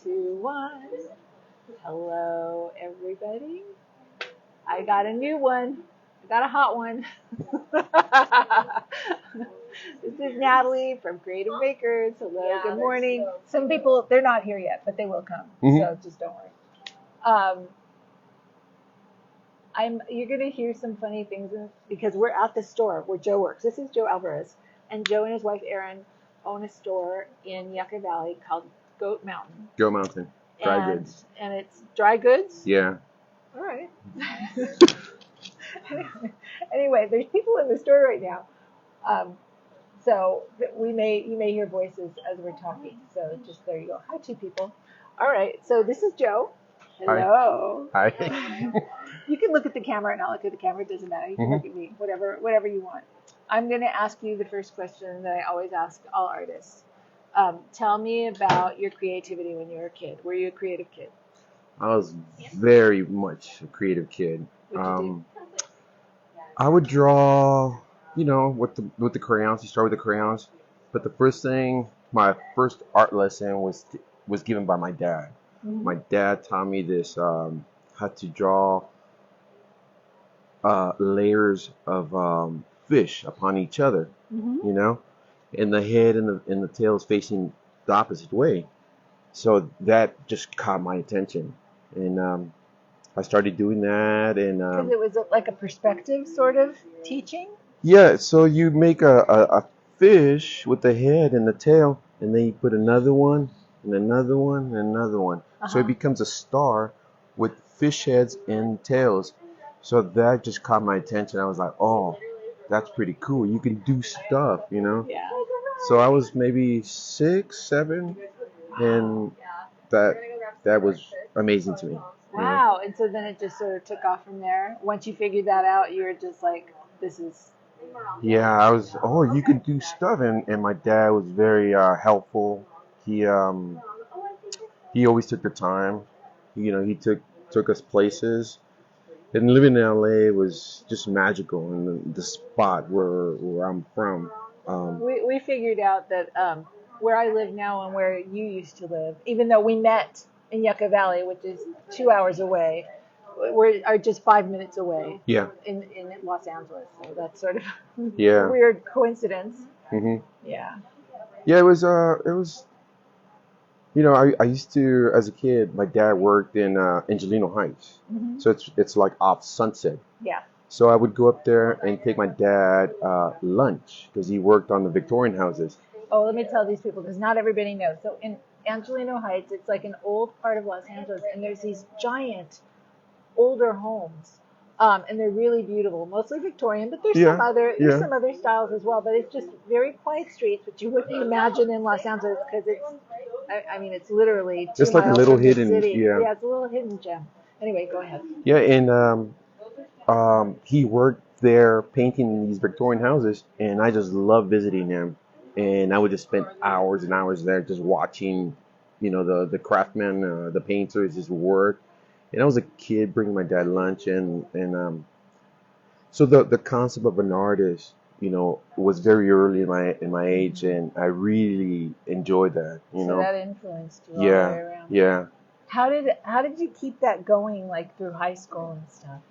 2, 1. Hello, everybody. I got a new one. I got a hot one. This is Natalie from Creative Makers. Hello, good morning. Some people, they're not here yet, but they will come. So just don't worry. You're going to hear some funny things because we're at the store where Joe works. This is Joe Alvarez. And Joe and his wife, Erin, own a store in Yucca Valley called Goat Mountain. Goat Mountain. Dry goods. And it's dry goods? Yeah. All right. Anyway, there's people in the store right now. So you may hear voices as we're talking. So just there you go. Hi, 2 people. All right. So this is Joe. Hello. Hi. You can look at the camera and I'll look at the camera. It doesn't matter. You can look at me. Whatever you want. I'm going to ask you the first question that I always ask all artists. Tell me about your creativity when you were a kid. Were you a creative kid? I was very much a creative kid. What'd you do? I would draw, with the crayons. You start with the crayons. But the first thing, my first art lesson was given by my dad. Mm-hmm. My dad taught me this, how to draw layers of fish upon each other, and the head and the tail is facing the opposite way. So that just caught my attention, and I started doing that. And because it was like a perspective sort of teaching. Yeah, so you make a fish with the head and the tail, and then you put another one and another one and another one. So it becomes a star with fish heads and tails. So that just caught my attention. I was like, oh, that's pretty cool. You can do stuff, Yeah. So I was maybe 6, 7, and that was amazing to me. Wow. And so then it just sort of took off from there. Once you figured that out, you were just like, this is... Yeah, I was, you can do stuff. And my dad was very helpful. He always took the time. He took us places. And living in LA was just magical. And the spot where I'm from. We figured out that where I live now and where you used to live, even though we met in Yucca Valley, which is 2 hours away, are just 5 minutes away. Yeah. In Los Angeles, so that's sort of a yeah. weird coincidence. Mm-hmm. Yeah. Yeah, it was. I used to, as a kid, my dad worked in Angelino Heights, so it's like off Sunset. Yeah. So I would go up there and take my dad lunch because he worked on the Victorian houses. Oh, let me tell these people because not everybody knows. So in Angelino Heights, it's like an old part of Los Angeles, and there's these giant older homes, and they're really beautiful, mostly Victorian, but there's some other styles as well. But it's just very quiet streets, which you wouldn't imagine in Los Angeles because it's literally 2 just like miles a little from the hidden, city. yeah, it's a little hidden gem. Anyway, go ahead. Yeah, and he worked there painting these Victorian houses, and I just loved visiting him, and I would just spend hours and hours there just watching, the craftsmen, the painters just work. And I was a kid bringing my dad lunch, and so the concept of an artist, was very early in my age, and I really enjoyed that. So that influenced you all the way around. Yeah. How did you keep that going, like through high school and stuff?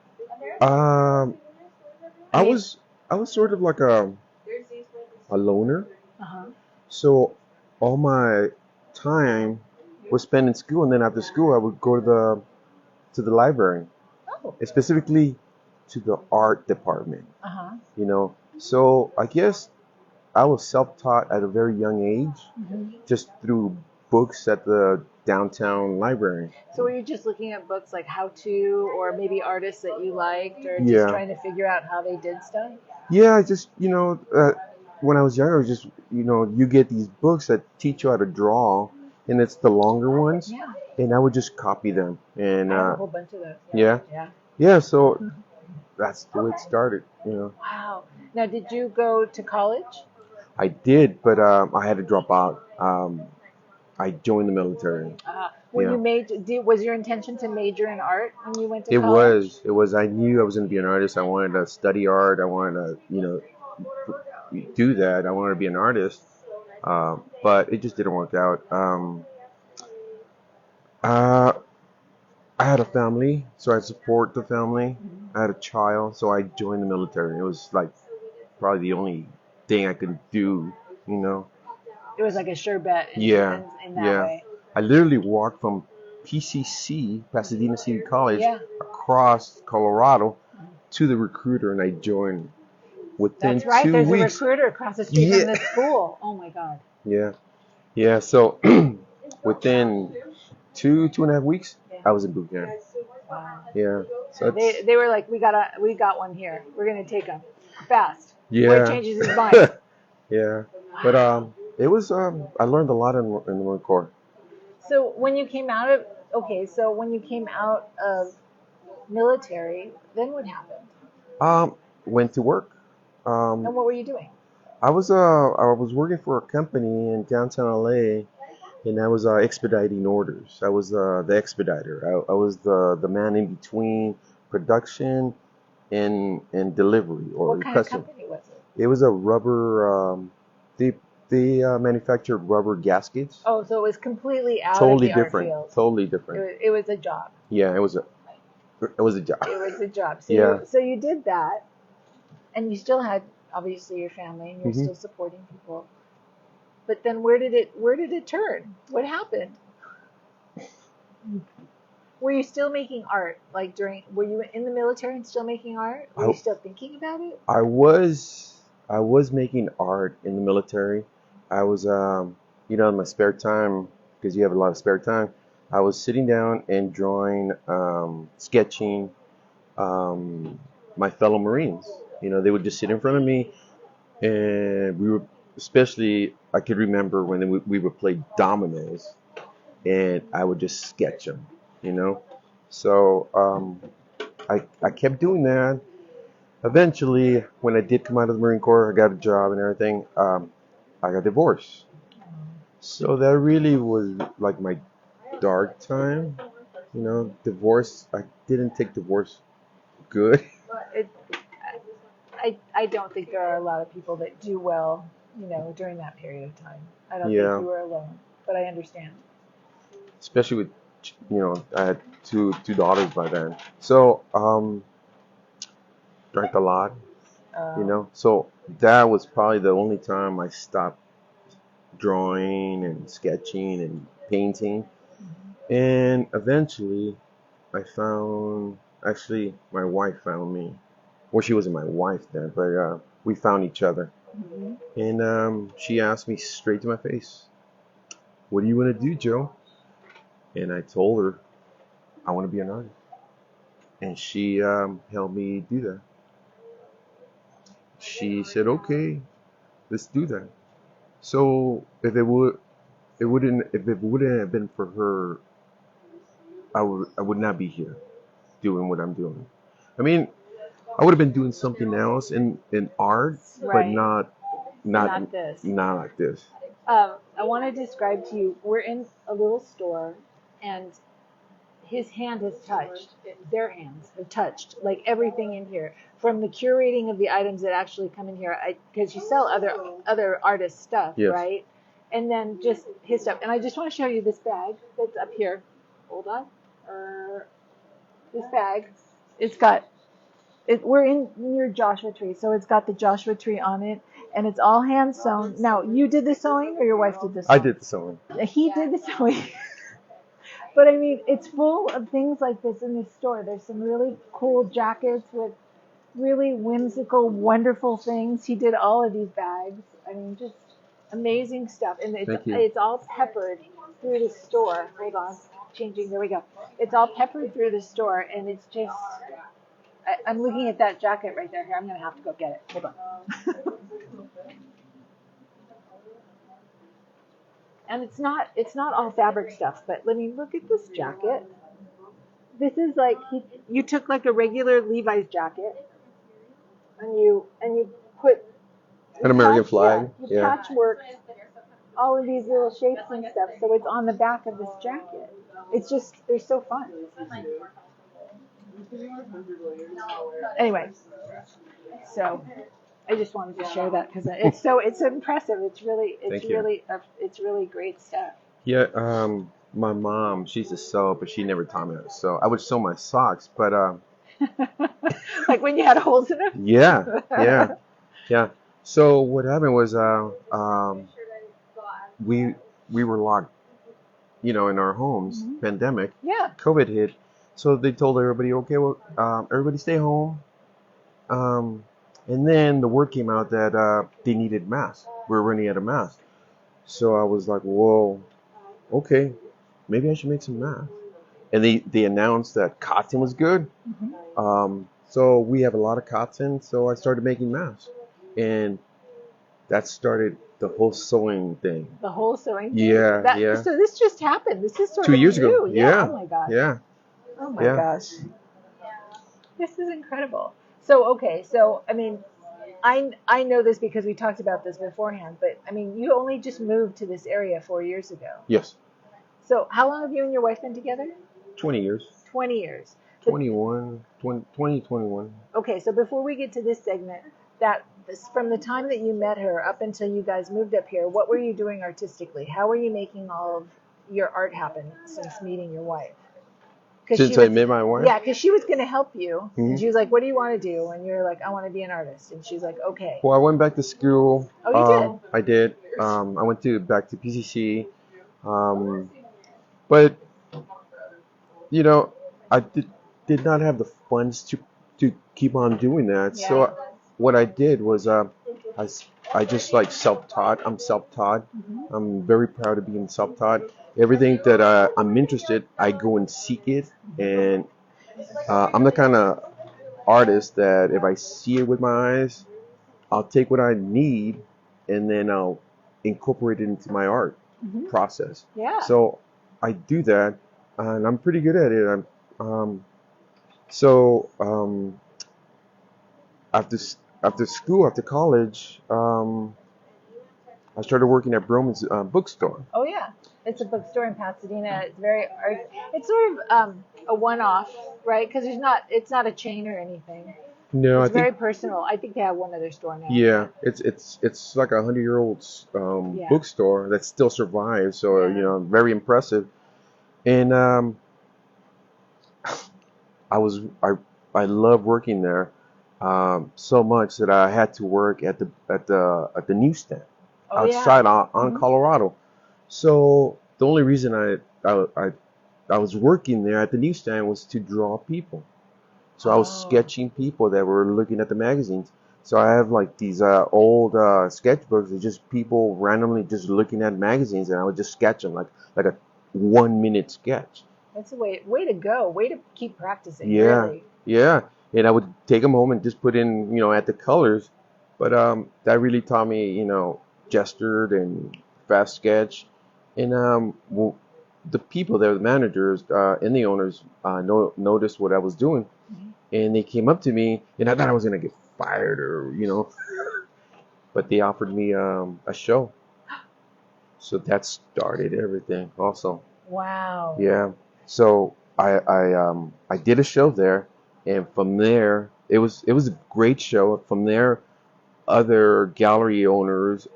I was sort of like a loner. So all my time was spent in school, and then after school I would go to the library, specifically to the art department. So I guess I was self-taught at a very young age, just through books at the downtown library. So were you just looking at books like how to, or maybe artists that you liked, or just trying to figure out how they did stuff? Yeah, just, when I was younger, just, you get these books that teach you how to draw, and it's the longer ones. Yeah. And I would just copy them. And I have a whole bunch of those. Yeah, so that's the way it started, Wow. Now, did you go to college? I did, but I had to drop out. I joined the military. When you was your intention to major in art when you went to college? It was. I knew I was going to be an artist. I wanted to study art. I wanted to, do that. I wanted to be an artist. But it just didn't work out. Uh, I had a family, so I support the family. Mhm. I had a child, so I joined the military. It was like probably the only thing I could do, you know. It was like a sure bet Yeah, in that yeah. way. I literally walked from PCC, Pasadena City College, Yeah. across Colorado to the recruiter, and I joined within That's right. two There's a weeks. recruiter across the street from Yeah, this school. Oh my God. yeah, yeah. So within 2.5 weeks, Yeah. I was in boot camp. Wow. Yeah, so it's They were like, we got one here. We're gonna take him fast before he yeah, changes his mind. yeah. But it was I learned a lot in the Marine Corps. So when you came out of so when you came out of military, then what happened? Went to work. Um, And what were you doing? I was working for a company in downtown LA, and I was expediting orders. I was the expediter. I was the man in between production and delivery or What kind of customer. company was it? It was a rubber. They manufactured rubber gaskets. Oh, so it was completely out of Totally the art different. field. Totally different. It was a job. Yeah, it was a job. It was a job. So Yeah. you did that, and you still had obviously your family, and you're hmm still supporting people. But then where did it turn? What happened? Were you still making art? Like were you in the military and still making art? Were you I still thinking about it? I was making art in the military. I was in my spare time, because you have a lot of spare time. I was sitting down and drawing, sketching, my fellow Marines. They would just sit in front of me, and especially I could remember when we would play dominoes, and I would just sketch them. You know, so I kept doing that. Eventually, when I did come out of the Marine Corps, I got a job and everything. I got divorced. So that really was like my dark time. Divorce. I didn't take divorce good. It, I don't think there are a lot of people that do well, during that period of time. I don't think Yeah, you were alone, but I understand. especially with, I had two daughters by then. So drank a lot. So that was probably the only time I stopped drawing and sketching and painting. And eventually, actually, my wife found me. Well, she wasn't my wife then, but we found each other. Mm-hmm. And she asked me straight to my face, "What do you want to do, Joe?" And I told her, "I want to be an artist." And she helped me do that. She said, "Okay, let's do that." So if it wouldn't have been for her, I would not be here doing what I'm doing. I mean, I would have been doing something else in art, but Right. not Not this. not like this. I want to describe to you. We're in a little store, and his hand has touched. Their hands have touched like everything in here, from the curating of the items that actually come in here. Because you sell other artists' stuff, Yes. right? And then just his stuff. And I just want to show you this bag that's up here. Hold on. This bag. It's got we're in near Joshua Tree, so it's got the Joshua Tree on it, and it's all hand sewn. Now, you did the sewing, or your wife did the I sewing? did the sewing. He did the sewing. But I mean, it's full of things like this in this store. There's some really cool jackets with really whimsical, wonderful things. He did all of these bags. I mean, just amazing stuff. And Thank you. it's all peppered through the store. Hold on, changing. There we go. It's all peppered through the store, and it's just. I'm looking at that jacket right there. Here, I'm gonna have to go get it. Hold on. And it's not all fabric stuff, but let me look at this jacket. This is like you took like a regular Levi's jacket, and you put An American flag. you patchwork all of these little shapes and stuff, so it's on the back of this jacket. It's just they're so fun. Anyway, so I just wanted to share that because it's impressive. It's Thank you. really great stuff. Yeah. my mom, she's a sew, but she never taught me how to sew. I would sew my socks, but Like when you had holes in them? yeah, yeah, yeah. So what happened was we we were locked, in our homes. Mhm. Pandemic, Yeah. COVID hit, so they told everybody, okay, well, everybody stay home. Um, and then the word came out that they needed masks. We were running out of masks. So I was like, whoa, okay, maybe I should make some masks. And they announced that cotton was good. Mhm. So we have a lot of cotton. So I started making masks, and that started the whole sewing thing. The whole sewing thing? Yeah, yeah. So this just happened. This is sort 2 years of ago. new. Yeah. Yeah, Oh my gosh. yeah, Oh my yeah. gosh. This is incredible. So okay, so I mean, I know this because we talked about this beforehand, but I mean, you only just moved to this area 4 years ago. Yes, So how long have you and your wife been together? 20 years. 20 years. But 21, 20, 21. okay, so before we get to this segment, from the time that you met her up until you guys moved up here, what were you doing artistically? How were you making all of your art happen since meeting your wife? Since I met my wife? Yeah, because she was going to help you. And she Mhm. was like, what do you want to do? And you're like, I want to be an artist. And she's like, okay. Well, I went back to school. Oh, you did? I did. I went back to PCC. But you know, I did not have the funds to keep on doing that. Yeah. So what I did was I just like self-taught. I'm self-taught. Mhm. I'm very proud of being self-taught. Everything that I'm interested, I go and seek it. And I'm the kind of artist that if I see it with my eyes, I'll take what I need and then I'll incorporate it into my art Mhm. process. Yeah. So I do that, and I'm pretty good at it. So after school, after college, I started working at Broman's bookstore. Oh yeah, it's a bookstore in Pasadena. It's very art. It's sort of a one-off, right? Because it's not a chain or anything. No, I It's think very personal. I think they have one other store now. yeah, it's like 100-year-old Yeah. bookstore that still survives. So Yeah. very impressive. And I was I love working there so much that I had to work at the newsstand Oh yeah. outside on Mhm. Colorado. So the only reason I was working there at the newsstand was to draw people. So I was Oh. sketching people that were looking at the magazines. So I have like these old sketchbooks of just people randomly just looking at magazines, and I would just sketch them like a 1 minute sketch. That's a way to go. Way to keep practicing. Yeah, Really. yeah. And I would take them home and just put in, add the colors. But that really taught me, gestured and fast sketch. And the people there, the managers and the owners, noticed what I was doing, Mhm. and they came up to me, and I thought I was gonna get fired or. But they offered me a show, so that started everything. Also, Wow. yeah. So I did a show there, and from there it was a great show. From there, other gallery owners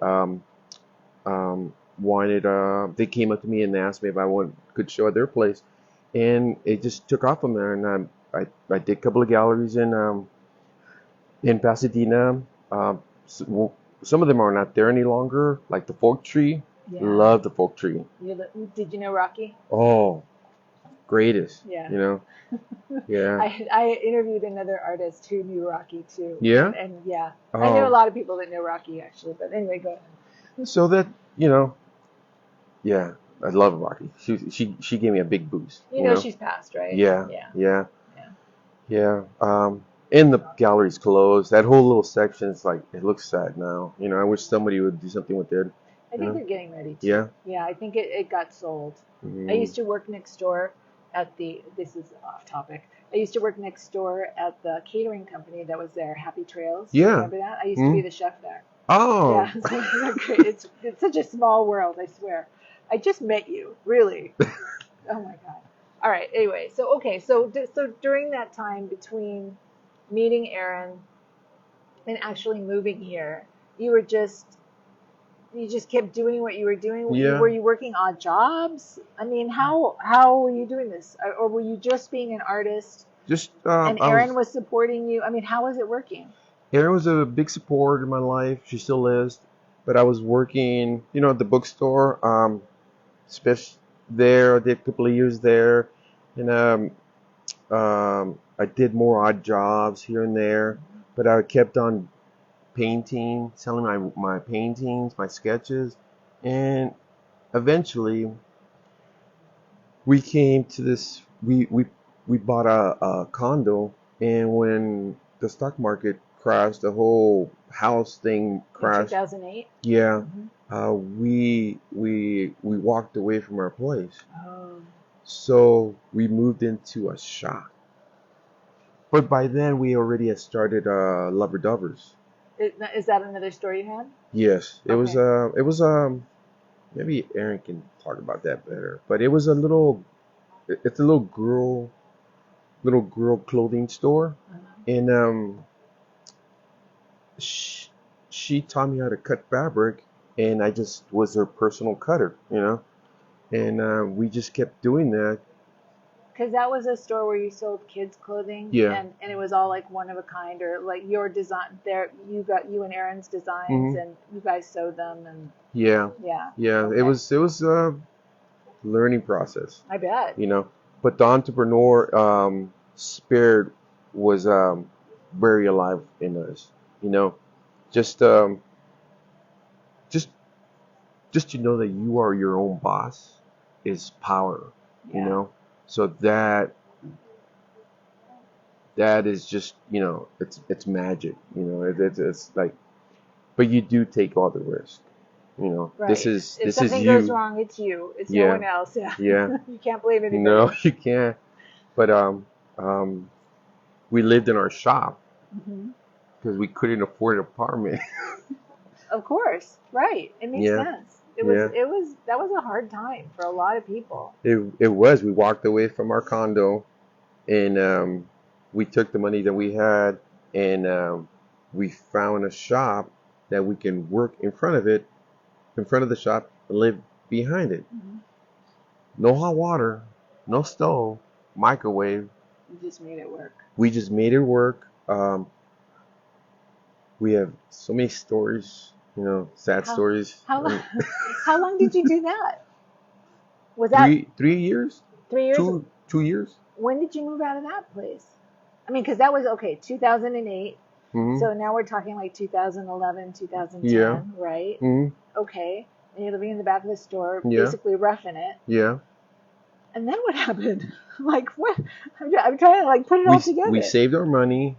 wanted they came up to me and asked me if could show at their place, and it just took off from there. And I did a couple of galleries in Pasadena. Well, some of them are not there any longer, like the Fork Tree. Yeah. Love the Fork Tree. Did you know Rocky? Oh, greatest. Yeah. Yeah. I interviewed another artist who knew Rocky too. Yeah? And yeah, I know a lot of people that know Rocky actually. But anyway, go ahead. So that, yeah, I love Rocky. She gave me a big boost. You know she's passed, right? Yeah, Yeah. yeah, Yeah. yeah. And the gallery's closed. That whole little section is like, it looks sad now. I wish somebody would do something with it. I think they're getting ready to. Yeah. Yeah, I think it got sold. Mhm. I used to work next door this is off topic. I used to work next door at the catering company that was there, Happy Trails. Yeah. Remember that? I used to be the chef there. Oh. Yeah, it's great. It's such a small world, I swear. I just met you, really. Oh my God. All right. Anyway, so during that time between meeting Erin and actually moving here, you were just you just kept doing what you were doing? Yeah. Were you working odd jobs? I mean, how were you doing this? Or were you just being an artist Just and Erin was supporting you? I mean, how was it working? Erin was a big support in my life. She still is. But I was working, at the bookstore. Especially there, I did a couple of years there, and I did more odd jobs here and there. But I kept on painting, selling my paintings, my sketches, and eventually we came to this. We bought a condo, and when the stock market crashed, the whole house thing In crashed. 2008? Yeah, we walked away from our place, Oh. so we moved into a shop. But by then we already had started Lover Dovers. Is that another story you had? Yes, it was Okay. it was maybe Erin can talk about that better. But it's a little girl clothing store, and she taught me how to cut fabric, and I just was her personal cutter. And we just kept doing that. Because that was a store where you sold kids clothing, Yeah. and it was all like one of a kind, or like your design there. You got you and Erin's designs, Hmm. and you guys sewed them, and Yeah. yeah. Yeah. Okay. It was a learning process, I bet. But the entrepreneur spirit was very alive in us. You know, just just just to know that you are your own boss is power. You Yeah. know, so that is just it's magic. It's like, but you do take all the risk. This Right. is If this is something goes you. wrong, it's you. It's no Yeah. one else. Yeah. Yeah. You can't blame anybody. No, you can't. But um, we lived in our shop Hmm. because we couldn't afford an apartment. Of course. Right. It makes Yeah. sense. It was. Yeah. It was. That was a hard time for a lot of people. It was. We walked away from our condo, and we took the money that we had, and we found a shop that we can work in front of it, in front of the shop, and live behind it. Hmm. No hot water, no stove, microwave. You just made it work. We just made it work. We have so many stories, sad How stories. how long how long did you do that? Was that Three years, 3 years? 2 years. When did you move out of that place? I mean, because that was okay, 2008. Hmm. So now we're talking like 2011, Yeah. 2010, right? Hmm. Okay. And you're living in the back of the store, Yeah. basically roughing it. Yeah. And then what happened? Like what? I'm trying to like put it We all we together. saved our money,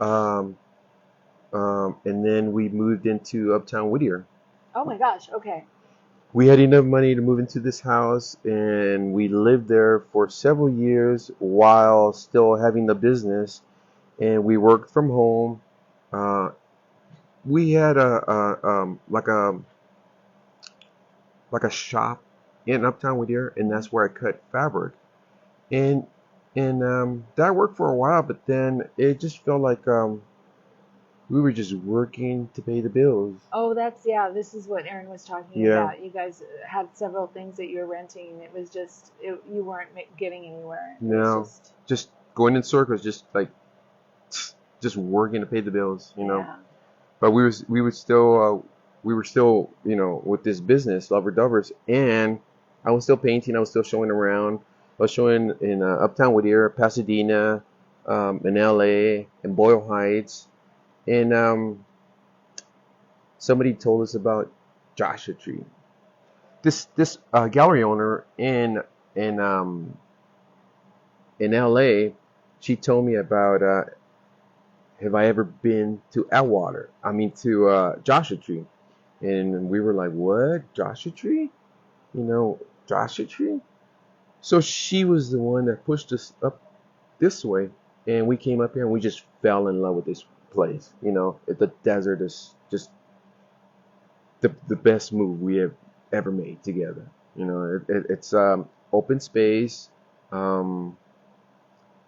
um, and then we moved into Uptown Whittier. Oh my gosh. Okay. We had enough money to move into this house, and we lived there for several years while still having the business. And we worked from home. Uh, we had like a shop in Uptown Whittier, and Mhm. that's where I cut fabric. And that worked for a while, but then it just felt like we were just working to pay the bills. Oh, that's yeah. This is what Erin was talking Yeah. about. You guys had several things that you were renting, and it was just you weren't getting anywhere. It was No, just going in circles, just like just working to pay the bills. yeah. But we were still with this business, Lover Dovers, and I was still painting. I was still showing around. I was showing in Uptown Whittier, Pasadena, in LA, in Boyle Heights, and somebody told us about Joshua Tree. This gallery owner in in LA, she told me about have I ever been to Atwater? I mean to Joshua Tree. And we were like, what? Joshua Tree? Joshua Tree? So she was the one that pushed us up this way. And we came up here and we just fell in love with this place. The desert is just the best move we have ever made together. It's open space. Um,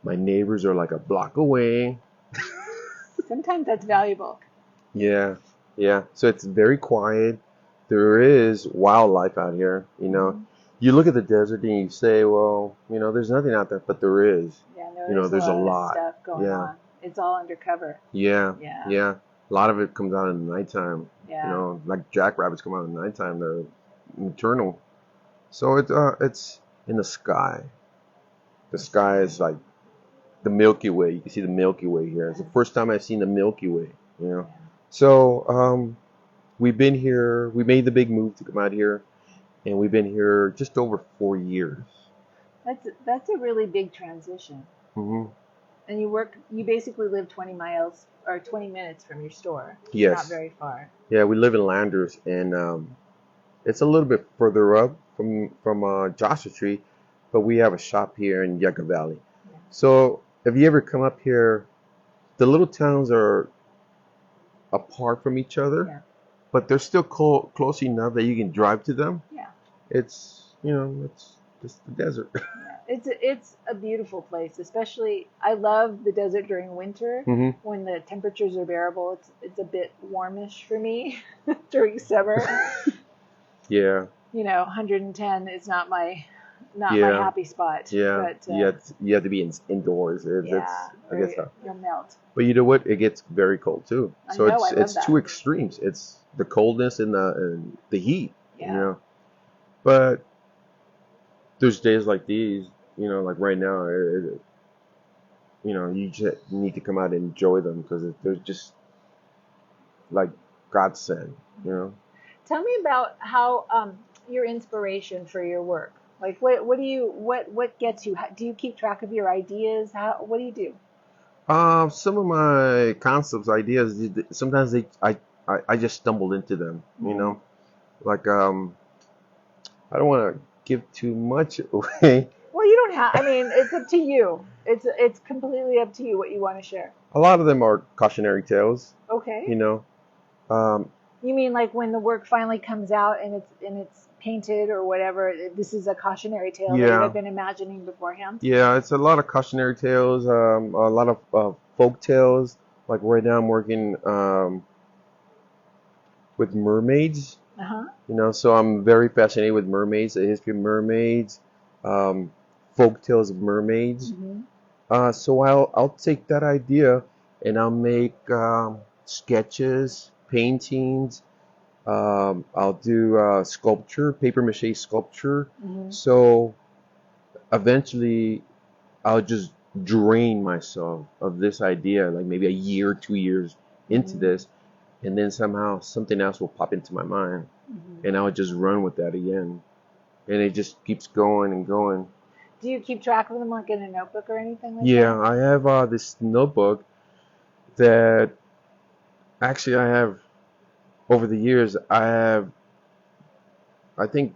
my neighbors are like a block away. Sometimes that's valuable. Yeah, yeah. So it's very quiet. there is wildlife out here. You know, Mhm. you look at the desert and you say, well, you know, there's nothing out there, but there is. Yeah, no, You know, there's there's a a lot of lot. stuff going Yeah, on. It's all undercover. yeah, Yeah, yeah. A lot of it comes out in the nighttime. You yeah. know, like jackrabbits come out in the nighttime. They're nocturnal. So it's in the sky. The sky is like the Milky Way. You can see the Milky Way here. It's the first time I've seen the Milky Way. You know, Yeah. so we've been here. We made the big move to come out here, and we've been here just over 4 years. That's a really big transition. Hmm. And you basically live 20 miles or 20 minutes from your store. You're not Yes. very far. Yeah, we live in Landers, and it's a little bit further up from Joshua Tree, but we have a shop here in Yucca Valley. Yeah. So if you ever come up here, the little towns are apart from each other, Yeah. but they're still close enough that you can drive to them. Yeah. It's, you know, it's just the desert. Yeah. It's a beautiful place, especially I love the desert during winter Hmm. when the temperatures are bearable. It's a bit warmish for me during summer. Yeah, You know, 110 is not my yeah, happy spot. yeah. But You have to be indoors. yeah, I guess so. you'll melt. But you know what? It gets very cold too. I So know, I love it's that. two extremes. It's the coldness and the heat. Yeah. You know. But there's days like these. You know, like right now. You know, you just need to come out and enjoy them because they're just like godsend. You know. Tell me about how your inspiration for your work. Like what do you what gets you? Do you keep track of your ideas? What do you do? Some of my concepts, ideas, sometimes I just stumbled into them. You know, like I don't want to give too much away. Well, you don't have. I mean, it's up to you. It's completely up to you what you want to share. A lot of them are cautionary tales. Okay. You know, um, You mean like when the work finally comes out and it's painted or whatever? This is a cautionary tale that you yeah, have been imagining beforehand. yeah. It's a lot of cautionary tales. A lot of folk tales. Like right now, I'm working with mermaids. Uh huh. You know, so I'm very fascinated with mermaids, the history of mermaids, um, folk tales of mermaids. Mm-hmm. So I'll take that idea and I'll make sketches, paintings. I'll do sculpture, paper mache sculpture. Mm-hmm. So eventually I'll just drain myself of this idea, like maybe a year, 2 years into Mm-hmm. this, and then somehow something else will pop into my mind, Mm-hmm. and I'll just run with that again, and it just keeps going and going. Do you keep track of them like in a notebook or anything like Yeah, that? I have this notebook that actually I have over the years. I think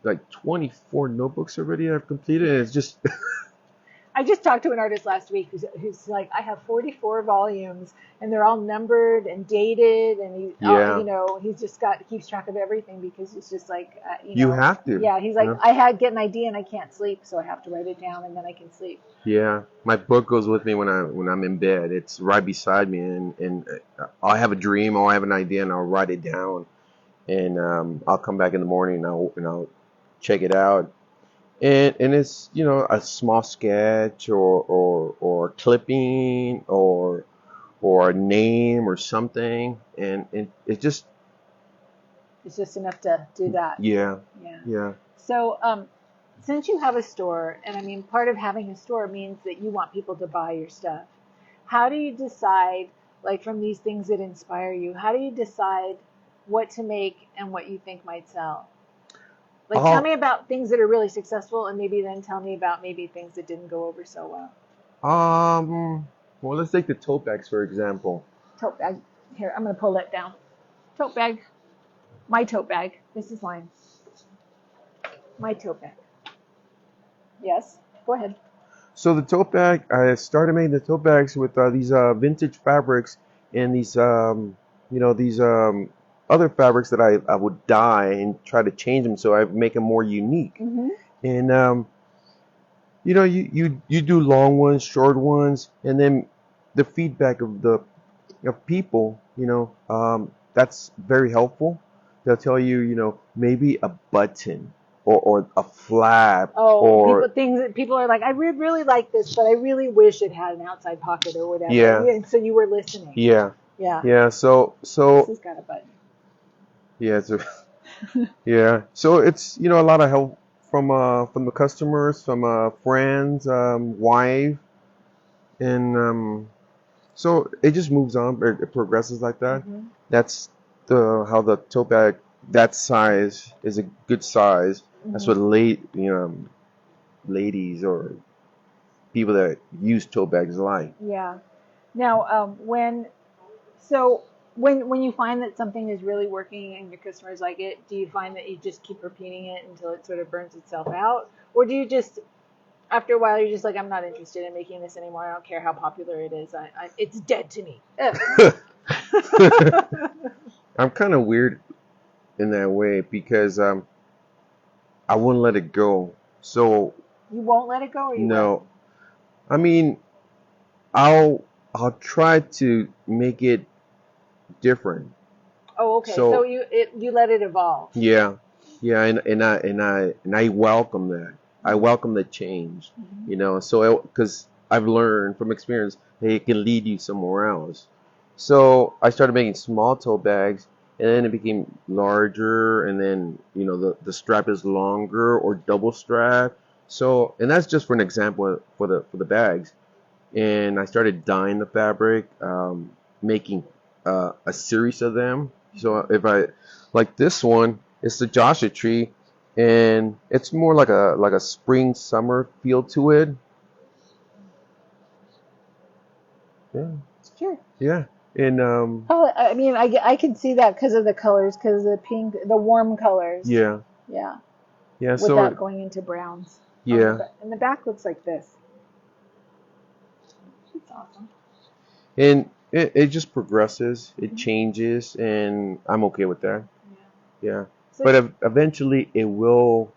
like 24 notebooks already I've completed, and it's just I just talked to an artist last week who's like, I have 44 volumes and they're all numbered and dated, and yeah. you know, he's just keeps track of everything because it's just like, You have to. Yeah, he's like, I get an idea and I can't sleep, so I have to write it down and then I can sleep. Yeah, my book goes with me when I'm in bed. It's right beside me, and I'll have a dream or I have an idea and I'll write it down, and I'll come back in the morning and I'll check it out. And it's, you know, a small sketch or a clipping or a name or something, and it just It's just enough to do that. yeah. Yeah. So, since you have a store, and I mean, part of having a store means that you want people to buy your stuff. How do you decide, like from these things that inspire you, how do you decide what to make and what you think might sell? Like, tell me about things that are really successful, and maybe then tell me about maybe things that didn't go over so well. Well, let's take the tote bags for example. Tote bag. Here, I'm going to pull that down. Tote bag. My tote bag. This is mine. My tote bag. Yes, go ahead. So the tote bag, I started making the tote bags with these vintage fabrics and these, these other fabrics that I would dye and try to change them so I make them more unique. Mm-hmm. And you know, you do long ones, short ones, and then the feedback of people, you know, that's very helpful. they'll tell you, maybe a button or a flap Oh, or people are like, I would really like this, but I really wish it had an outside pocket or whatever. yeah, And so you were listening. yeah, Yeah. yeah. This So has got a button. yeah, yeah. So it's a lot of help from the customers, from friends, wife, and so it just moves on. It progresses like that. Hmm. That's the how the tote bag that size is a good size. That's Hmm. what ladies or people that use tote bags like. Yeah. Now, so when you find that something is really working and your customers like it, do you find that you just keep repeating it until it sort of burns itself out, or do you just after a while you're just like, I'm not interested in making this anymore. I don't care how popular it is. It's dead to me. I'm kind of weird in that way because I wouldn't let it go. So You won't let it go, or you will? no, I mean I'll try to make it different. Oh, okay. So So you let it evolve. yeah, yeah, and I welcome that. I welcome the change. Hmm. So because I've learned from experience, hey, it can lead you somewhere else. So I started making small tote bags, and then it became larger, and then the strap is longer or double strap. So and that's just for an example for the bags. And I started dyeing the fabric, making a series of them. So if I like this one, it's the Joshua tree, and it's more like a spring summer feel to it. Yeah, Sure. yeah, and Oh, I mean, I can see that because of the colors, because of the pink, the warm colors. yeah, Yeah. yeah. Without So going into browns. yeah, And the back looks like this. It's awesome. and it just progresses, it Mhm. changes, and I'm okay with that. Yeah. Yeah, So, but eventually it will.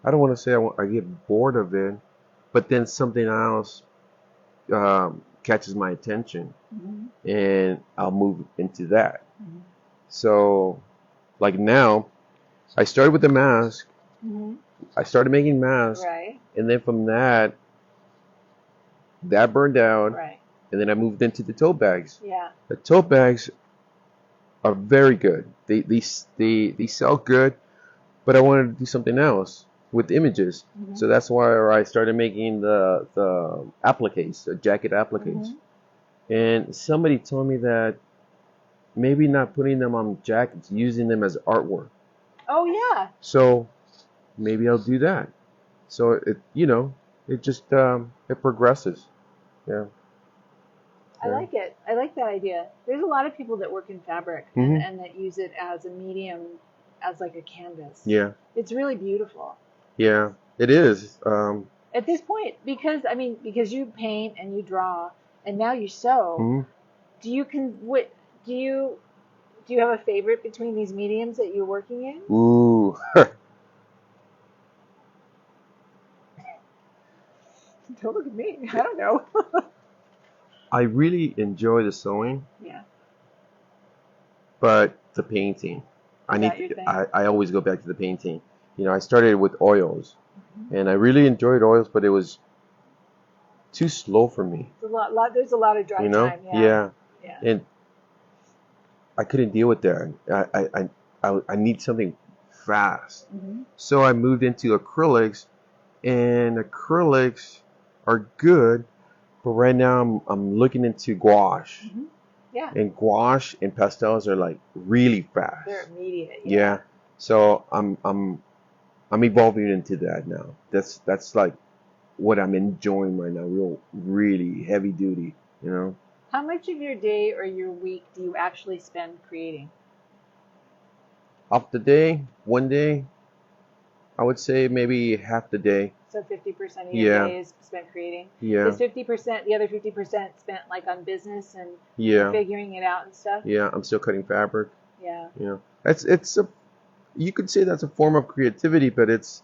I don't want to say I get bored of it, but then something else catches my attention, mhm, and I'll move into that. mhm, So, like now, I started with the mask. mhm. I started making masks, Right. and then from that burned out, Right. and then I moved into the tote bags. Yeah. The tote bags are very good. They sell good, but I wanted to do something else with images. Mhm. So that's why I started making the appliques, the jacket appliques. Mhm. And somebody told me that maybe not putting them on jackets, using them as artwork. Oh yeah. So maybe I'll do that. So it just it progresses. Yeah. I Yeah. like it. I like that idea. There's a lot of people that work in fabric Mhm. and that use it as a medium, as like a canvas. Yeah. It's really beautiful. Yeah. It is. At this point, because I mean, because you paint and you draw and now you sew, Mhm. do you can what do you do you have a favorite between these mediums that you're working in? Ooh. Don't look at me. I don't know. I really enjoy the sewing, Yeah. but the painting. I Is need that to, your thing? I always go back to the painting. I started with oils, Mhm. and I really enjoyed oils, but it was too slow for me. It's a lot. There's a lot of dry time. Yeah. Yeah, Yeah. and I couldn't deal with that. I need something fast. Hmm. So I moved into acrylics, and acrylics are good, but right now I'm looking into gouache, Hmm. Yeah. and gouache and pastels are like really They're fast. immediate. Yeah. Yeah, so I'm evolving into that now. That's like what I'm enjoying right now, real really heavy duty. You know, How much of your day or your week do you actually spend creating? off the day, one day, I would say maybe half the day. So 50% of your Yeah, day is spent creating. yeah, Is 50% the other 50% spent like on business and yeah, figuring it out and stuff? yeah. I'm still cutting fabric. Yeah. It's a you could say that's a form of creativity, but it's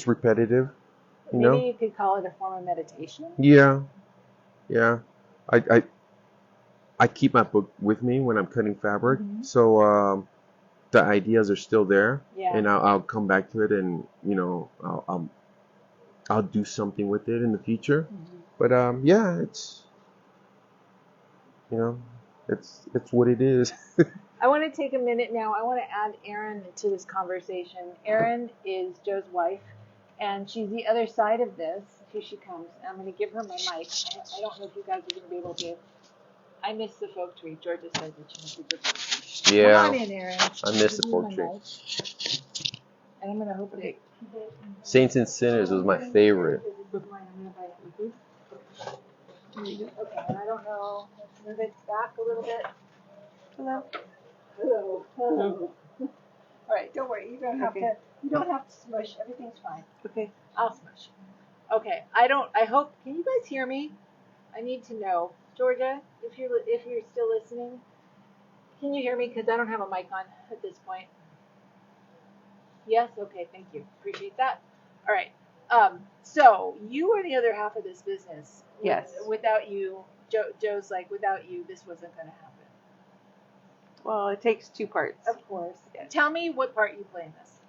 repetitive. You Maybe know. you could call it a form of meditation. Yeah, yeah. I I keep my book with me when I'm cutting fabric, Mhm. so the ideas are still there, Yeah. and I'll come back to it, and I'll do something with it in the future. Mhm. But yeah, you know, it's what it is. I want to take a minute now. I want to add Erin to this conversation. Erin is Joe's wife, and she's the other side of this. Here she comes. I'm going to give her my mic. I don't know if you guys are going to be able to. I miss the folk tree. Georgia says that she misses the folk tree. Yeah, Come on in, Erin. I miss the Give you folk my tree. mic, and I'm going to hopefully. Saints and Sinners was my favorite. With mine, I'm going to bite it. Here you go. Okay, and I don't know. Let's move it back a little bit. Hello. Hello. Hello. All right, don't worry. You don't have to. You don't have to smush. Everything's fine. Okay. I'll smush. Okay. I hope. Can you guys hear me? I need to know, Georgia, if you're still listening. Can you hear me? Because I don't have a mic on at this point. Yes. Okay. Thank you. Appreciate that. All right. So you are the other half of this business. Yes. Without you, Joe's like, without you, this wasn't going to happen. Well, it takes two parts. Of course. Yes. Tell me what part you play in this.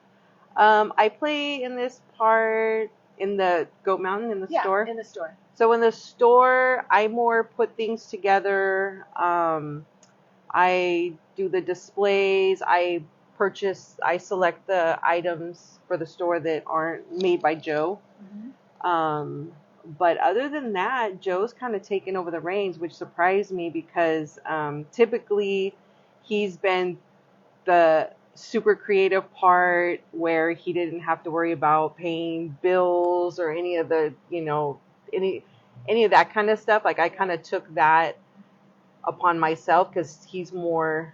I play in this part in the Goat Mountain in the store. In the store. So in the store, I more put things together. I do the displays. I select the items for the store that aren't made by Joe. Mm-hmm. But other than that, Joe's kind of taken over the reins, which surprised me because typically he's been the super creative part where he didn't have to worry about paying bills or any of the, any of that kind of stuff. Like I kind of took that upon myself because he's more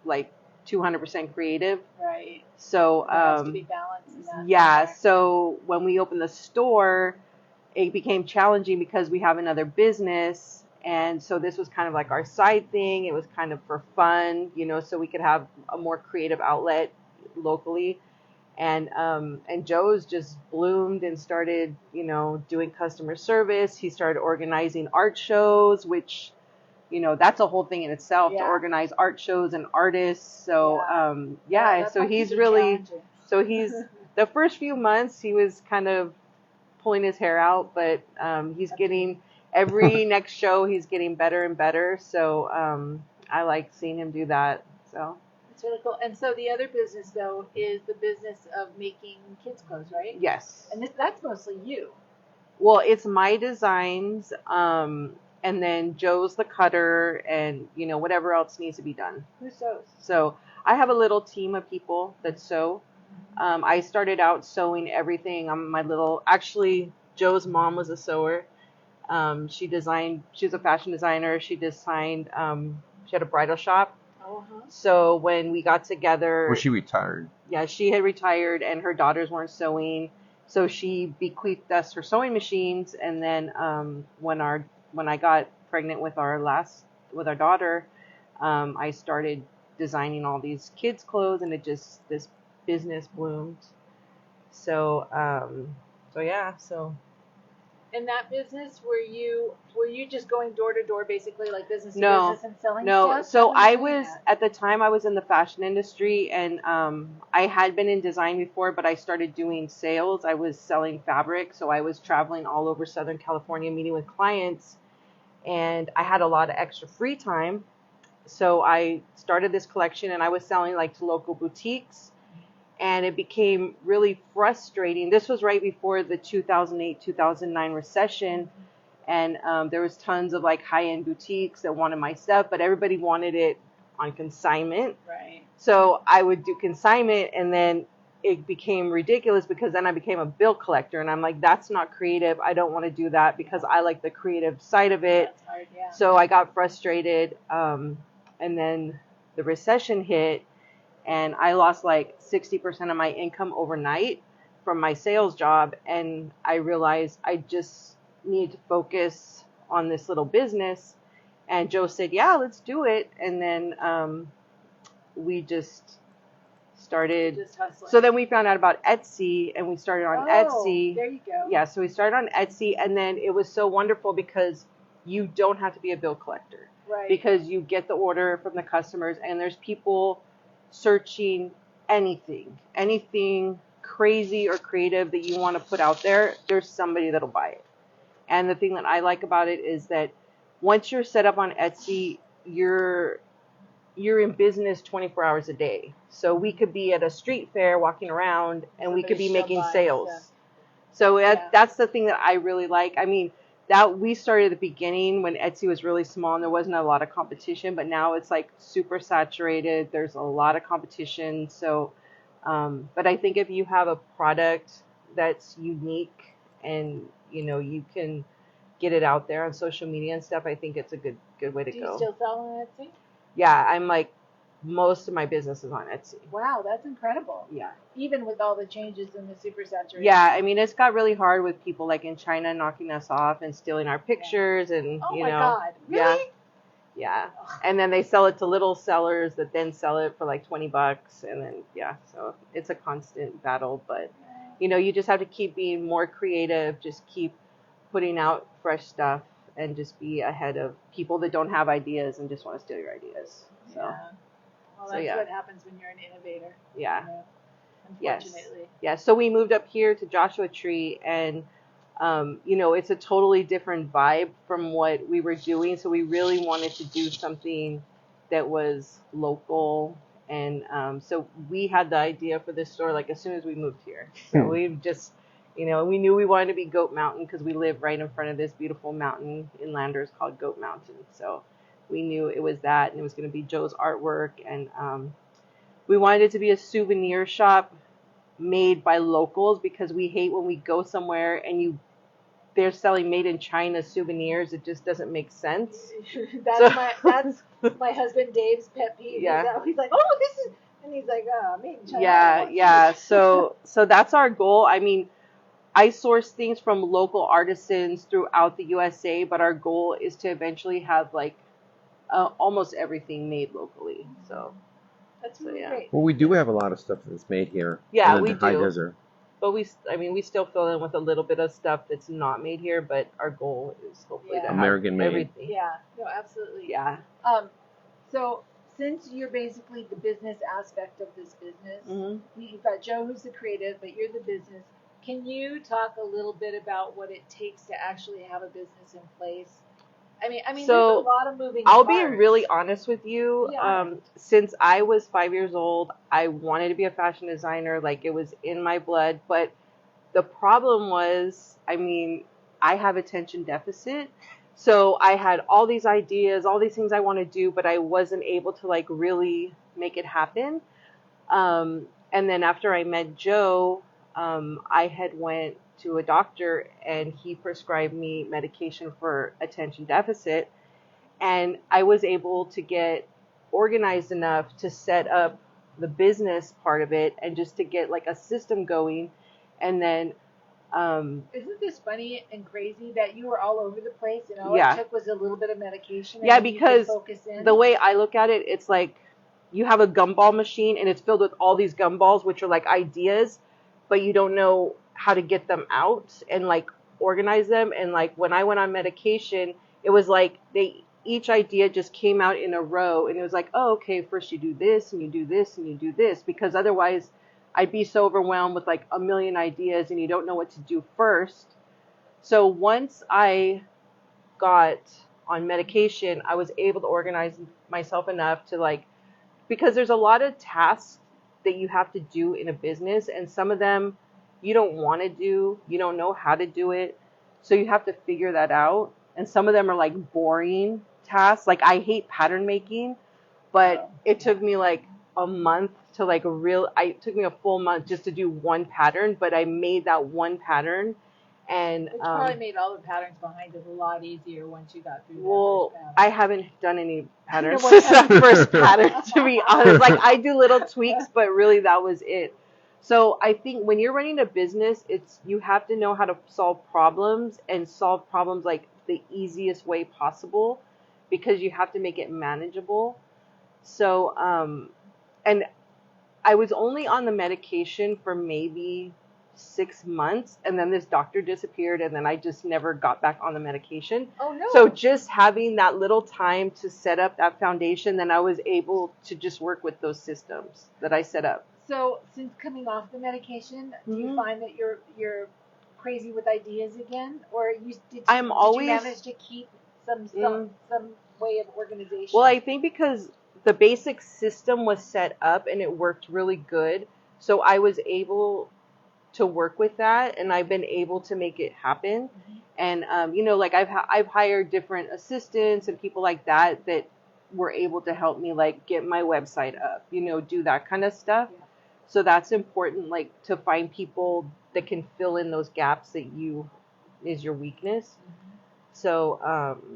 like 200% creative. Right. So, there has to be balance in that. yeah. So when we opened the store, it became challenging because we have another business. And so this was kind of like our side thing. It was kind of for fun, so we could have a more creative outlet locally. And Joe's just bloomed and started, doing customer service. He started organizing art shows, which, that's a whole thing in itself to organize art shows and artists. So, so he's really, the first few months he was kind of pulling his hair out, but he's getting every next show he's getting better and better. So I like seeing him do that. So it's really cool. And so the other business though is the business of making kids clothes, right? Yes. And that's mostly you. Well, it's my designs, and then Joe's the cutter, and whatever else needs to be done. Who sews? So I have a little team of people that sew. I started out sewing everything. Actually, Joe's mom was a sewer. She's a fashion designer. She designed, she had a bridal shop. Uh-huh. So when we got together. Well, she retired. Yeah, she had retired and her daughters weren't sewing. So she bequeathed us her sewing machines. And then when I got pregnant with our daughter, I started designing all these kids' clothes, and this business bloomed. So yeah. In that business, were you just going door to door, basically, like business to No, business and selling no. stuff? So at the time I was in the fashion industry, and I had been in design before, but I started doing sales. I was selling fabric, so I was traveling all over Southern California meeting with clients, and I had a lot of extra free time. So I started this collection, and I was selling like to local boutiques. And it became really frustrating. This was right before the 2008-2009 recession. And there was tons of like high-end boutiques that wanted my stuff, but everybody wanted it on consignment. Right. So I would do consignment, and then it became ridiculous because then I became a bill collector. And I'm like, that's not creative. I don't want to do that because I like the creative side of it. That's hard, yeah. So I got frustrated. And then the recession hit. And I lost like 60% of my income overnight from my sales job. And I realized I just needed to focus on this little business. And Joe said, yeah, let's do it. And then we just started. Just hustling. So then we found out about Etsy, and we started on Etsy. There you go. Yeah, so we started on Etsy. And then it was so wonderful because you don't have to be a bill collector. Right. because you get the order from the customers, and there's people searching anything crazy or creative that you want to put out there. There's somebody that'll buy it. And the thing that I like about it is that once you're set up on Etsy, you're in business 24 hours a day. So we could be at a street fair walking around, and we could be making sales. So that's the thing that I really like. I mean, that we started at the beginning when Etsy was really small and there wasn't a lot of competition, but now it's like super saturated. There's a lot of competition. So, but I think if you have a product that's unique and, you know, you can get it out there on social media and stuff, I think it's a good way to go. Do you still sell on Etsy? Yeah, I'm like, most of my business is on Etsy. Wow, that's incredible. Yeah. Even with all the changes in the super saturation. Yeah, I mean, it's got really hard with people like in China knocking us off and stealing our pictures and, oh you my know. God. Really? Yeah. Yeah. And then they sell it to little sellers that then sell it for like $20. And then, yeah, so it's a constant battle. But, you know, you just have to keep being more creative, just keep putting out fresh stuff and just be ahead of people that don't have ideas and just want to steal your ideas. So. Yeah. Well, that's what happens when you're an innovator. Yeah. You know, unfortunately. Yes. So we moved up here to Joshua Tree, and you know, it's a totally different vibe from what we were doing. So we really wanted to do something that was local, and so we had the idea for this store like as soon as we moved here. So we just, you know, we knew we wanted to be Goat Mountain because we live right in front of this beautiful mountain in Landers called Goat Mountain. So we knew it was that, and it was going to be Joe's artwork, and we wanted it to be a souvenir shop made by locals because we hate when we go somewhere and they're selling made in China souvenirs. It just doesn't make sense. That's my husband Dave's pet peeve. Yeah. He's like, oh, this is, and he's like, made in China. Yeah. So that's our goal. I mean, I source things from local artisans throughout the USA, but our goal is to eventually have like almost everything made locally. So that's really great. Well, we do have a lot of stuff that's made here. Yeah, in we the high do. desert. But we still fill in with a little bit of stuff that's not made here. But our goal is hopefully to American have made. everything. Yeah, no, absolutely. Yeah. So since you're basically the business aspect of this business, you've got Joe who's the creative, but you're the business. Can you talk a little bit about what it takes to actually have a business in place? I mean, So, there's a lot of moving I'll parts. be really honest with you. Yeah. Since I was 5 years old, I wanted to be a fashion designer. Like, it was in my blood. But the problem was, I mean, I have attention deficit. So I had all these ideas, all these things I want to do, but I wasn't able to like really make it happen. And then after I met Joe, I had went to a doctor and he prescribed me medication for attention deficit, and I was able to get organized enough to set up the business part of it and just to get like a system going. And then isn't this funny and crazy that you were all over the place and all Yeah. it took was a little bit of medication? And Yeah, then you could because focus in? the way I look at it, it's like you have a gumball machine and it's filled with all these gumballs, which are like ideas, but you don't know how to get them out and like organize them. And like when I went on medication, it was like each idea just came out in a row, and it was like, oh, okay, first you do this and you do this and you do this, because otherwise I'd be so overwhelmed with like a million ideas and you don't know what to do first. So once I got on medication, I was able to organize myself enough to like, because there's a lot of tasks that you have to do in a business, and some of them you don't want to do, you don't know how to do it, so you have to figure that out. And some of them are like boring tasks. Like I hate pattern making, but it took me like a month to like it took me a full month just to do one pattern, but I made that one pattern. And Which probably made all the patterns behind it a lot easier once you got through well, that first I haven't done any patterns since that first pattern, to be honest. Like I do little tweaks, but really that was it. So I think when you're running a business, you have to know how to solve problems and solve problems like the easiest way possible, because you have to make it manageable. So, and I was only on the medication for maybe 6 months, and then this doctor disappeared, and then I just never got back on the medication. Oh no. So just having that little time to set up that foundation, then I was able to just work with those systems that I set up. So since coming off the medication, do you find that you're crazy with ideas again, or did you manage to keep some way of organization? Well, I think because the basic system was set up and it worked really good, so I was able to work with that, and I've been able to make it happen. And like I've hired different assistants and people like that were able to help me like get my website up, do that kind of stuff. Yeah. So that's important, like to find people that can fill in those gaps that is your weakness. So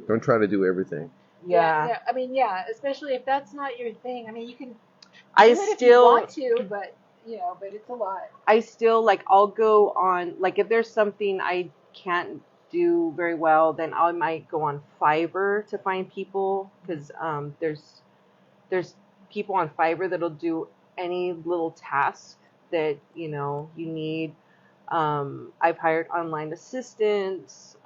don't try to do everything. Yeah. I mean, especially if that's not your thing. I mean, you can. If you want to, but it's a lot. I still I'll go on, if there's something I can't do very well, then I might go on Fiverr to find people, because there's people on Fiverr that'll do any little task that you need. I've hired online assistants,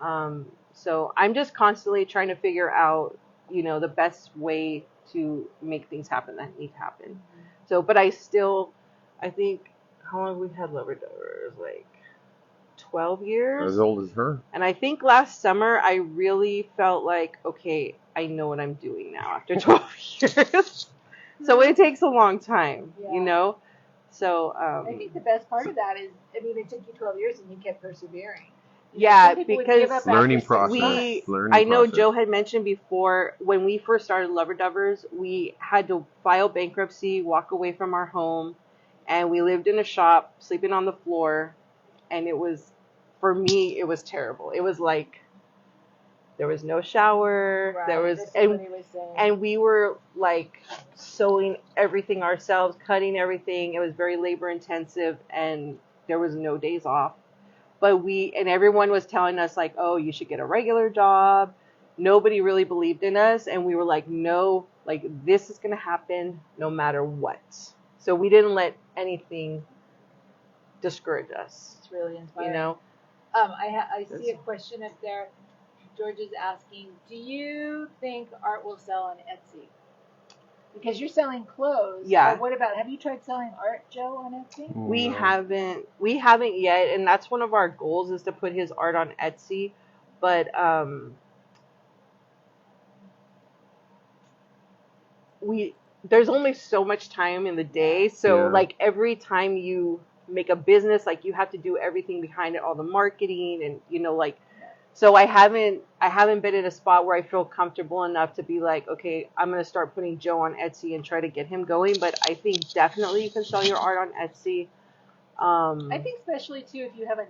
so I'm just constantly trying to figure out the best way to make things happen that need to happen. So, but I think, how long have we had Labradors? 12 years? As old as her. And I think last summer I really felt like, okay, I know what I'm doing now after 12 years. So it takes a long time, So I think the best part of that is, it took you 12 years and you kept persevering. Yeah, because learning process. I know Joe had mentioned before, when we first started Loverdovers, we had to file bankruptcy, walk away from our home, and we lived in a shop, sleeping on the floor, and for me, it was terrible. It was there was no shower, and we were sewing everything ourselves, cutting everything. It was very labor intensive, and there was no days off. But everyone was telling us oh, you should get a regular job. Nobody really believed in us. And we were no, this is going to happen no matter what. So we didn't let anything discourage us. It's really inspiring. I see a question up there. George is asking, do you think art will sell on Etsy? Because you're selling clothes. Yeah. What about, have you tried selling art, Joe, on Etsy? We haven't yet, and that's one of our goals, is to put his art on Etsy. But there's only so much time in the day, so every time you make a business, you have to do everything behind it, all the marketing, and so I haven't been in a spot where I feel comfortable enough to be okay, I'm going to start putting Joe on Etsy and try to get him going. But I think definitely you can sell your art on Etsy. I think especially too if you have a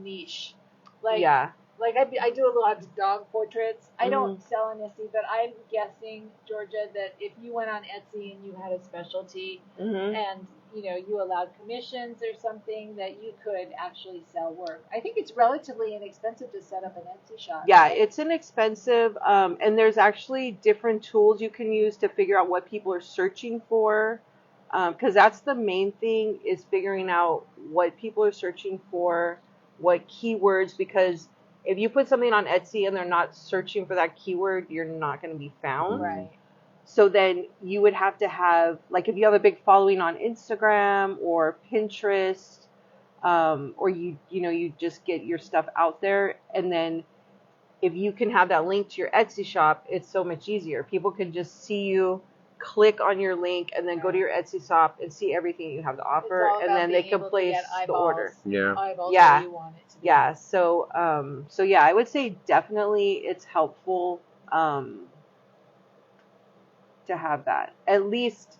niche. Yeah. I do a lot of dog portraits. I don't sell on Etsy, but I'm guessing, Georgia, that if you went on Etsy and you had a specialty and you allowed commissions or something, that you could actually sell work. I think it's relatively inexpensive to set up an Etsy shop. Yeah, it's inexpensive, and there's actually different tools you can use to figure out what people are searching for, because that's the main thing, is figuring out what people are searching for, what keywords, because if you put something on Etsy and they're not searching for that keyword, you're not going to be found. Right. So then you would have to have, if you have a big following on Instagram or Pinterest, or you just get your stuff out there, and then if you can have that link to your Etsy shop, it's so much easier. People can just see you, click on your link, and then go to your Etsy shop and see everything you have to offer, and then they can place the order. Yeah. Yeah. You want it to be. Yeah. So yeah, I would say definitely it's helpful to have that. At least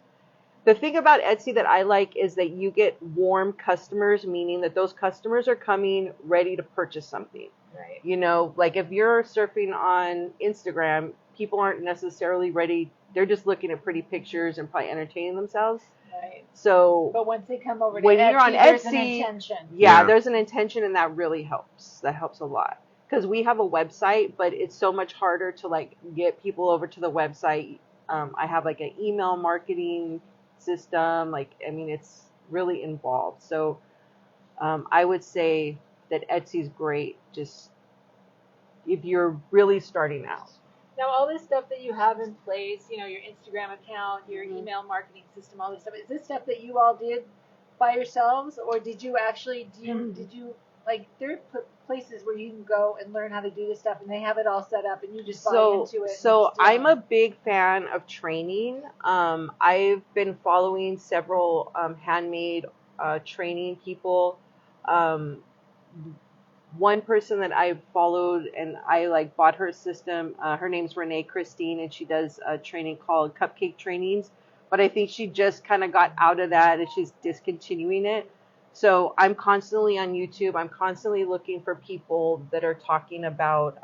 the thing about Etsy that I like is that you get warm customers, meaning that those customers are coming ready to purchase something. Right. If you're surfing on Instagram, people aren't necessarily ready. They're just looking at pretty pictures and probably entertaining themselves. Right. So, but once they come over to when Etsy, you're on there's Etsy, an intention. Yeah, there's an intention, and that really helps. That helps a lot. Because we have a website, but it's so much harder to get people over to the website. I have an email marketing system. It's really involved. So I would say that Etsy's great, just if you're really starting out. Now, all this stuff that you have in place, you know, your Instagram account, your Mhm. email marketing system, all this stuff, is this stuff that you all did by yourselves, or did you actually did you like there are places where you can go and learn how to do this stuff, and they have it all set up, and you just buy into it? So I'm a big fan of training. I've been following several handmade training people. Um, One person that I followed and I like bought her system. Her name's Renee Christine, and she does a training called Cupcake Trainings. But I think she just kind of got out of that and she's discontinuing it. So I'm constantly on YouTube. I'm constantly looking for people that are talking about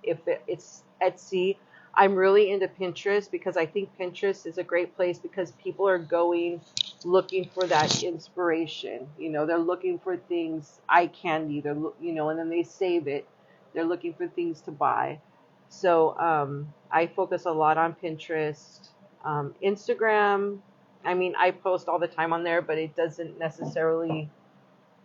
if it's Etsy. I'm really into Pinterest because I think Pinterest is a great place because people are going looking for that inspiration. You know, they're looking for things, eye candy, and then they save it. They're looking for things to buy. So I focus a lot on Pinterest. Instagram, I mean, I post all the time on there, but it doesn't necessarily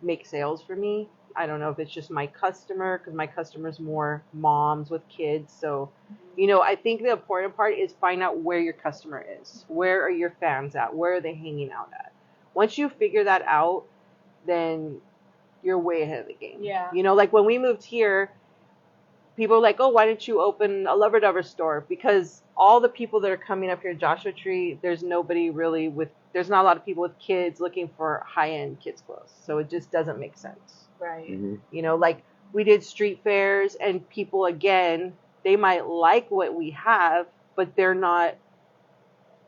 make sales for me. I don't know if it's just my customer, because my customer's more moms with kids. So, I think the important part is find out where your customer is. Where are your fans at? Where are they hanging out at? Once you figure that out, then you're way ahead of the game. Yeah. Like when we moved here, people are like, oh, why didn't you open a Lover Dover store? Because all the people that are coming up here, Joshua Tree, there's not a lot of people with kids looking for high-end kids clothes. So it just doesn't make sense. Right. Mm-hmm. Like we did street fairs and people, again, they might like what we have, but they're not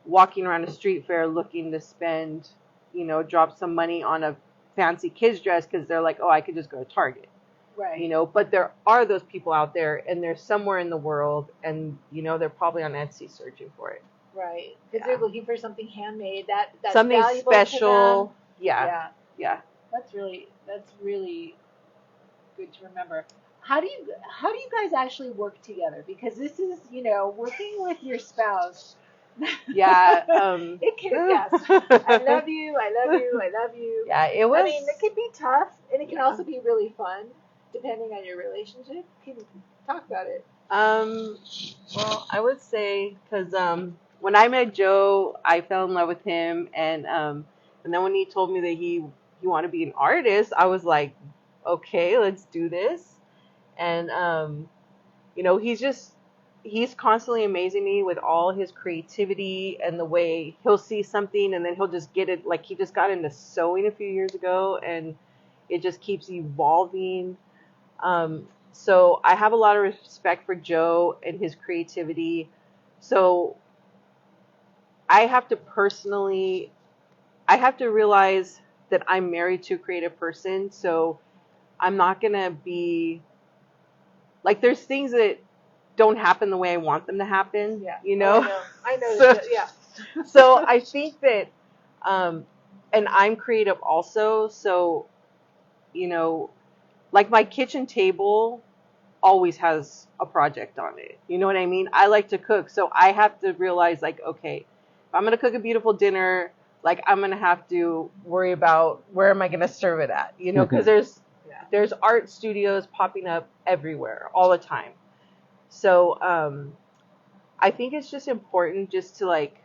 walking around a street fair looking to spend, drop some money on a fancy kids dress because they're like, oh, I could just go to Target. Right. But there are those people out there and they're somewhere in the world and, they're probably on Etsy searching for it. Right. Because they're looking for something handmade that's something valuable special. to them. Yeah. That's really good to remember. How do you guys actually work together? Because this is, working with your spouse. Yeah. It can, yes. I love you. Yeah, it was. I mean, it can be tough, and it can also be really fun, depending on your relationship. Can you talk about it? Well, I would say because when I met Joe, I fell in love with him, and then when he told me that he wanted to be an artist, I was like, okay, let's do this. And he's constantly amazing me with all his creativity and the way he'll see something and then he'll just get it. Like he just got into sewing a few years ago, and it just keeps evolving. So I have a lot of respect for Joe and his creativity. So I have to realize that I'm married to a creative person. So I'm not going to be like, there's things that don't happen the way I want them to happen. Yeah. I know. So, yeah. So I think that, and I'm creative also. So, like my kitchen table always has a project on it. You know what I mean? I like to cook. So I have to realize like, okay, if I'm going to cook a beautiful dinner, like I'm going to have to worry about where am I going to serve it at, because there's art studios popping up everywhere all the time. So, I think it's just important just to like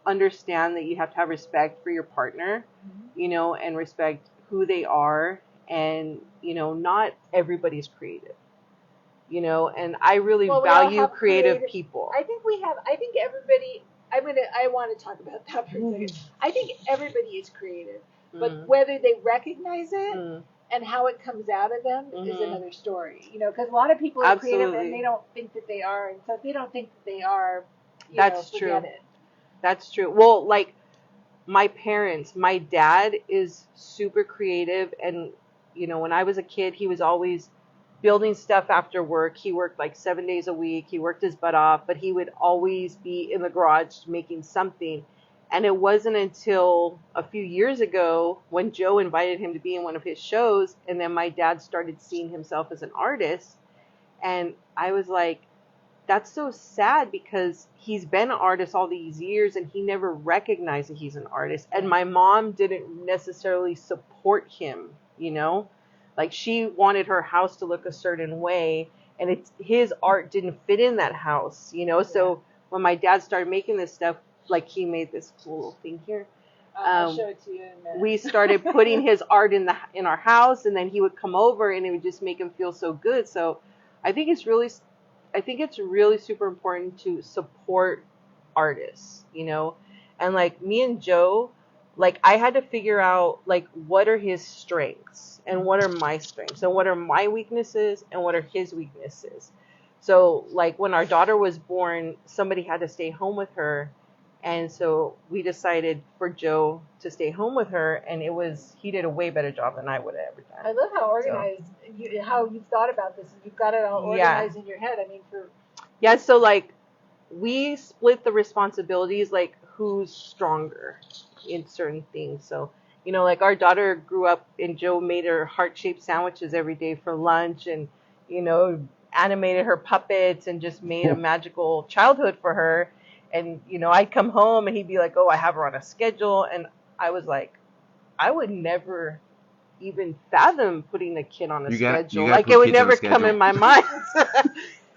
understand that you have to have respect for your partner, and respect who they are. And, not everybody's creative, and I really value creative people. I think everybody, I want to talk about that for a second. I think everybody is creative, but whether they recognize it and how it comes out of them is another story, because a lot of people are creative and they don't think that they are. And so if they don't think that they are, That's forget true. it. That's true. Well, like my dad is super creative. And, when I was a kid, he was always building stuff after work. He worked like 7 days a week. He worked his butt off, but he would always be in the garage making something. And it wasn't until a few years ago when Joe invited him to be in one of his shows, and then my dad started seeing himself as an artist. And I was like, that's so sad because he's been an artist all these years and he never recognized that he's an artist. And my mom didn't necessarily support him, you know? Like she wanted her house to look a certain way and his art didn't fit in that house, you know? So when my dad started making this stuff, like he made this cool thing here. I'll show it to you in a minute. We started putting his art in our house, and then he would come over and it would just make him feel so good. So I think it's really super important to support artists, you know? And like me and Joe, like I had to figure out like what are his strengths and what are my strengths and what are my weaknesses and what are his weaknesses. So like when our daughter was born, somebody had to stay home with her. And so we decided for Joe to stay home with her, and he did a way better job than I would have ever done. I love how organized, how you've thought about this, and you've got it all organized in your head. I mean, so like we split the responsibilities, like who's stronger in certain things. So, you know, like our daughter grew up and Joe made her heart-shaped sandwiches every day for lunch and, you know, animated her puppets and just made a magical childhood for her. And, you know, I'd come home and he'd be like, oh, I have her on a schedule. And I was like, I would never even fathom putting a kid on a schedule. Like it would never come in my mind.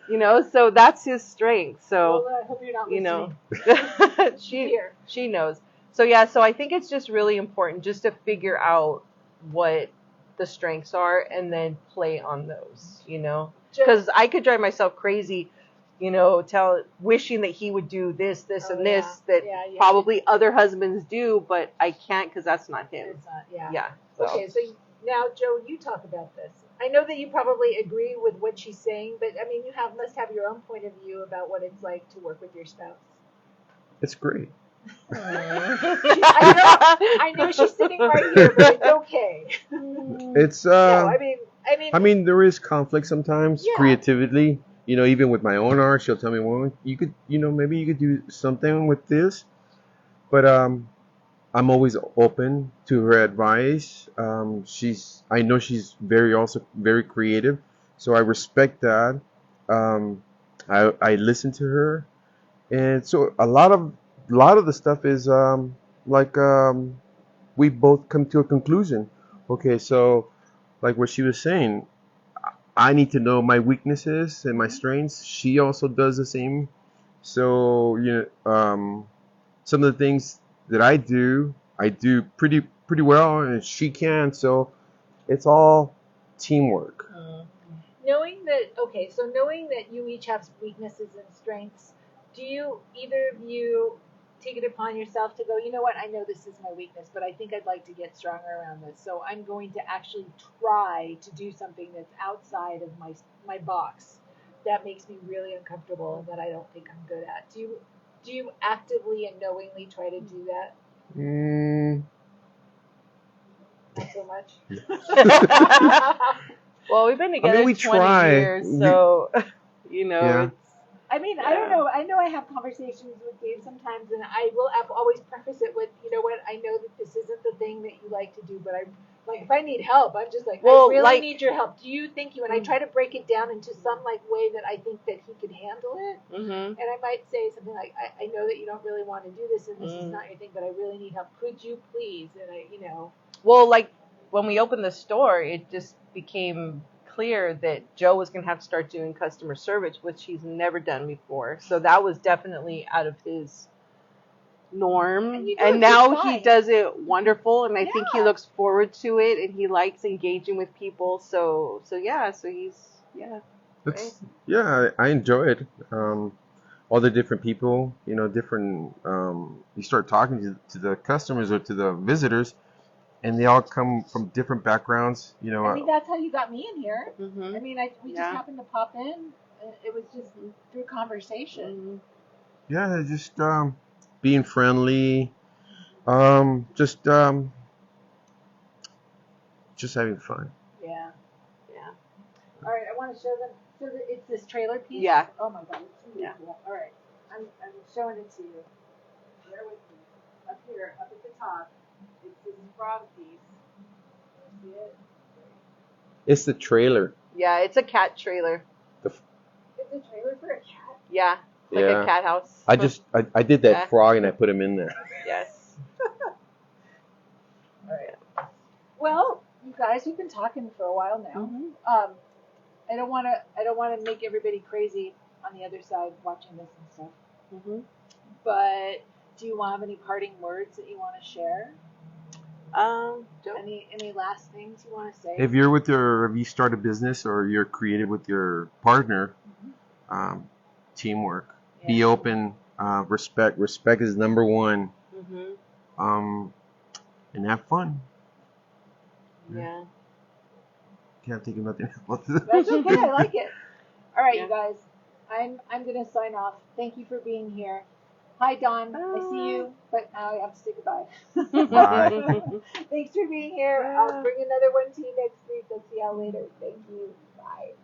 You know, so that's his strength. So, well, I hope you're not listening. You know, she knows. So, yeah, so I think it's just really important just to figure out what the strengths are and then play on those, you know, because I could drive myself crazy, you know, wishing that he would do this, and this that probably other husbands do, but I can't because that's not him. It's not, Yeah. So. Okay, so now, Joe, you talk about this. I know that you probably agree with what she's saying, but I mean, must have your own point of view about what it's like to work with your spouse. It's great. I know she's sitting right here, but it's okay. It's no, I mean, there is conflict sometimes, creatively. You know, even with my own art, she'll tell me, well, you could, you know, maybe you could do something with this. But I'm always open to her advice. I know she's also very creative, so I respect that. I listen to her, and so a lot of the stuff is we both come to a conclusion. Okay, so like what she was saying, I need to know my weaknesses and my strengths. She also does the same. So some of the things that I do pretty well, and she can. So it's all teamwork. Knowing that you each have weaknesses and strengths, do either of you take it upon yourself to go, you know what, I know this is my weakness, but I think I'd like to get stronger around this, so I'm going to actually try to do something that's outside of my box that makes me really uncomfortable and that I don't think I'm good at. Do you actively and knowingly try to do that? Not so much. Well, we've been together 20 years, so you know. Yeah. I mean, I don't know. I know I have conversations with Dave sometimes, and I will always preface it with, you know what, I know that this isn't the thing that you like to do, but I'm like, if I need help, I'm just like, I really need your help. Do you think and I try to break it down into some like way that I think that he could handle it, and I might say something like, I know that you don't really want to do this, and this is not your thing, but I really need help. Could you please? And Well, like when we opened the store, it just became clear that Joe was going to have to start doing customer service, which he's never done before. So that was definitely out of his norm. And now he does it wonderful, and I think he looks forward to it, and he likes engaging with people. So he's I enjoy it. All the different people, you know, different. You start talking to the customers or to the visitors, and they all come from different backgrounds, you know. I mean, that's how you got me in here. Mm-hmm. I mean, we just happened to pop in. It was just through conversation. Yeah, just being friendly, just having fun. Yeah. All right, I want to show them. So it's this trailer piece. Yeah. Oh my God, it's really cool. All right, I'm showing it to you. Bear with me. Up here, up at the top, it's this frog piece. See it? It's the trailer. Yeah, it's a cat trailer. It's a trailer for a cat. Yeah, like Yeah. a cat house. I did that Yeah. frog and I put him in there. Yes. All right. Well, you guys, we've been talking for a while now. Mhm. I don't want to make everybody crazy on the other side watching this and stuff. Mhm. But do you have any parting words that you want to share? Joe? Any last things you want to say? If you start a business or you're creative with your partner, teamwork. Yeah. Be open. Respect. Respect is number one. Mhm. And have fun. Yeah. Can't think of nothing else. That's okay. I like it. All right, Yeah. you guys. I'm gonna sign off. Thank you for being here. Hi, Dawn. I see you, but now I have to say goodbye. Bye. Thanks for being here. I'll bring another one to you next week. Let's see how later. Thank you. Bye.